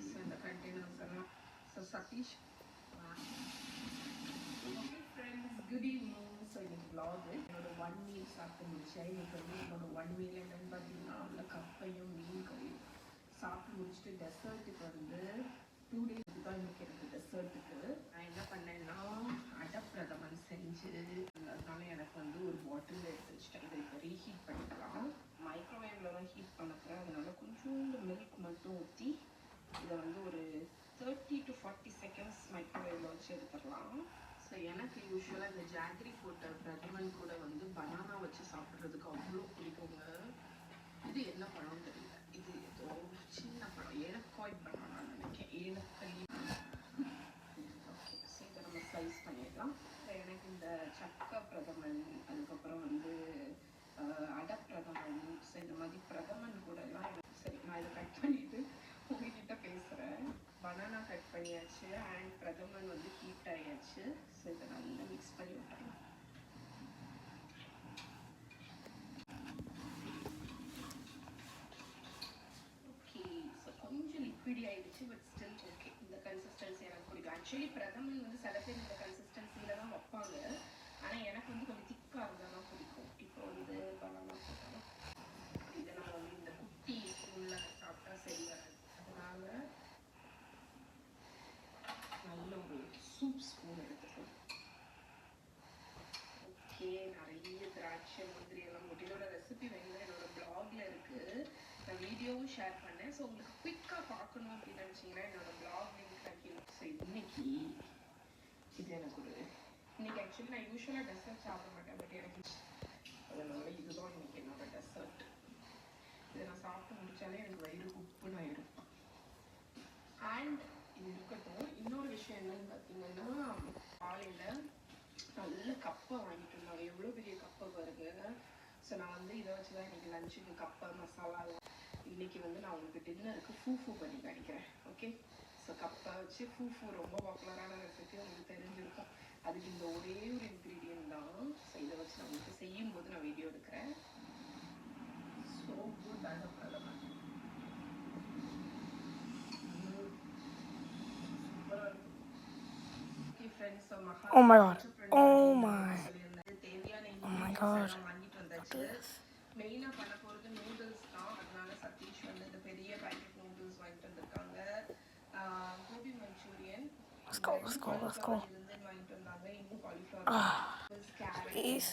So இந்த containers எல்லாம் so Sathish friends good evening. So இன்னைக்கு vlog என்னோட 1 மீல் சாப்பிட்டு முடிச்சேன். இன்னைக்கு வந்து என்னோட 1 மீல் என்னன்னு பார்த்தீங்கன்னா அந்த கப்பையும் மீன் கறியும் சாப்பிட்டு முடிச்சுட்டு டெசர்ட்டுக்கு வந்து 2 days தான் இன்னைக்கு எனக்கு டெசர்ட்டுக்கு நான் என்ன பண்ணேன்னா அடப்பிரதமன் செஞ்சு அதனால எனக்கு வந்து ஒரு பாட்டில் எடுத்து வச்சுட்டேன். இதை இப்போ ரீஹீட் பண்ணிக்கலாம். மைக்ரோவேவில் தான் ஹீட் பண்ண போகிறேன். அதனால கொஞ்சோண்டு மில்க் மட்டும் ஊற்றி இதை வந்து ஒரு 30 to 40 seconds மைக்ரோவேவில் வச்சு எடுத்துடலாம். ஸோ எனக்கு யூஸ்வலாக இந்த ஜாகரி போட்ட பிரதமன் கூட வந்து பனானா வச்சு சாப்பிட்றதுக்கு அவ்வளோ பிடிக்குங்க. இது என்ன பழம் தெரியல, இது ஏதோ சின்ன பழம், ஏலக்காய் பனானான்னு நினைக்கிறேன். ஏலக்காய். ஓகே, ஸோ இதை நம்ம ஸ்லைஸ் பண்ணிடலாம். எனக்கு இந்த சக்கை பிரதமன், அதுக்கப்புறம் வந்து அடப்பிரதமன், ஸோ இந்த மாதிரி பிரதமன் கூட எல்லாம் சரி நான் இதை கட் பண்ணிட்டு உங்ககிட்ட பேசுகிறேன். பனானா கட் பண்ணியாச்சு அண்ட் பிரதமன் வந்து ஹீட் ஆகியாச்சு. ஸோ இதை நல்லா மிக்ஸ் பண்ணி விட்டுறலாம். ஓகே, ஸோ கொஞ்சம் லிக்விடி ஆகிடுச்சு, பட் ஸ்டில் ஓகே. இந்த கன்சிஸ்டன்சி எனக்கு பிடிக்கும். ஆக்சுவலி பிரதமன் வந்து சில பேர் இந்த கன்சிஸ்டன்சியில் தான் வைப்பாங்க, ஆனால் எனக்கு வந்து கொஞ்சம் திக்காக இருந்தால் தான் பிடிக்கும். இப்போ வந்து பனானா போட்டோம். இதை நம்ம வந்து இந்த குட்டி ஸ்பூனில் சாப்பிட்டா சரி வராது. அதனால நல்ல ஒரு சூப் ஸ்பூன் எடுத்துக்கலாம். ஓகே, நிறைய திராட்சை முந்திரி எல்லாம் போட்டு இதோட ரெசிபி வந்து என்னோட பிளாக்ல இருக்கு. நான் வீடியோவும் ஷேர் பண்ணேன். ஸோ உங்களுக்கு குயிக்காக பார்க்கணும் அப்படின்னு நினச்சிங்கன்னா என்னோட பிளாக் லிங்க் ஆக்கிடும். ஸோ இன்னைக்கு இது எனக்கு ஒரு இன்னைக்கு ஆக்சுவலி நான் யூஸ்வலாக டெசர்ட் சாப்பிட மாட்டேன், பட் எனக்கு அதனால இதுதான் இன்னைக்கு என்னோட டெசர்ட். இதை நான் சாப்பிட்டு முடிச்சாலே எனக்கு வயிறு உப்புன்னு ஆயிடும். அண்ட் இது இருக்கட்டும், இன்னொரு விஷயம் என்னன்னு பார்த்தீங்கன்னா காலையில் நல்ல கப்பை வாங்கிட்டு இருந்தாங்க. எவ்வளோ பெரிய கப்பை பாருங்க. ஸோ நான் வந்து இதை வச்சு தான் இன்றைக்கி லஞ்சுக்கு கப்பை மசாலா. இன்றைக்கி வந்து நான் உங்களுக்கு டின்னருக்கு ஃபூஃபூ பண்ணி காணிக்கிறேன். ஓகே, ஸோ கப்பை வச்சு ஃபூஃபூ ரொம்ப பாப்புலரான ரெசிபி, உங்களுக்கு தெரிஞ்சிருக்கும். அதுக்கு இந்த ஒரே ஒரு இன்க்ரீடியன்ட் தான். ஸோ இதை வச்சு நான் உங்களுக்கு செய்யும்போது நான் வீடியோ எடுக்கிறேன். So good ada pradhaman. Oh my god. Oh my. Oh my god. மெயினா பண்ண போறது நூடுல்ஸ் தான். அதனால சதீஷ் வந்து இந்த பெரிய பாக்கெட் நூடுல்ஸ் வாங்கிட்டு வந்திருக்காங்க. Gobi manchurian Let's go. வாங்கிட்டு வந்தாங்க. இன்னும் காலிஃப்ளவர், Please.